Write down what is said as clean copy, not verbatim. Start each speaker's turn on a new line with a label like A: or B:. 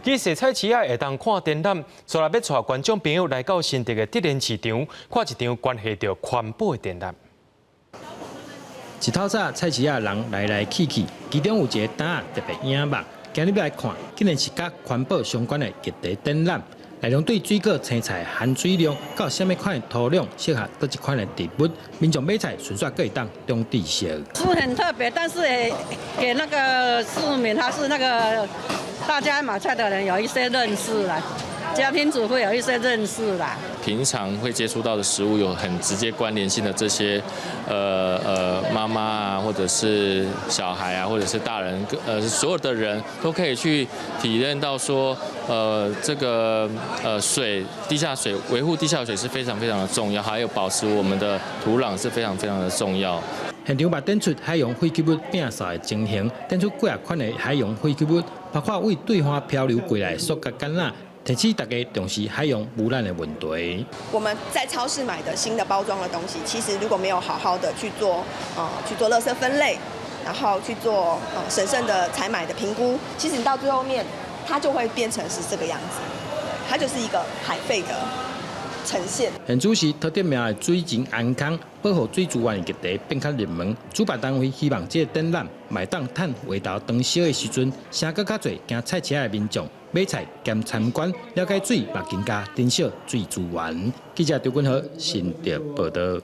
A: 其实菜市仔会当看展览，所以要带观众朋友来到新竹的德仁市场，看一场关系到环保的展览。
B: 一透早菜市仔人来来去去，其中有一个摊仔特别引目，今日要来看，竟然是甲环保相关的议题展览。内容对水果、青菜含水量，到什么款的土壤适合倒一款的植物，民众买菜顺续可以当中知识。
C: 是很特别，但是给那个市民，他是那个大家买菜的人有一些认识啦，家庭主妇有一些认识啦。
D: 平常会接触到的食物有很直接关联性的这些，妈妈啊，或者是小孩啊，或者是大人，所有的人都可以去体验到说，这个水，地下水维护地下水是非常非常的重要，还有保持我们的土壤是非常非常的重要。
B: 现场把展出海洋废弃物摒扫的情形，展出几啊款的海洋废弃物，包括为对方漂流过来的塑胶橄榄。提醒大家重视海洋污染的问题。
E: 我们在超市买的新的包装的东西，其实如果没有好好的去做垃圾分类，然后去做审慎的采买的评估，其实你到最后面，它就会变成是这个样子，它就是一个海废的呈现。
B: 现主是特点名的水情安康，保护水资源的议题变较热门。主办单位希望这个展览卖当趁回头长烧的时阵，声更较侪行菜市的民众买菜兼参观，了解水，嘛更加珍惜水资源。记者刘君豪，新竹报道。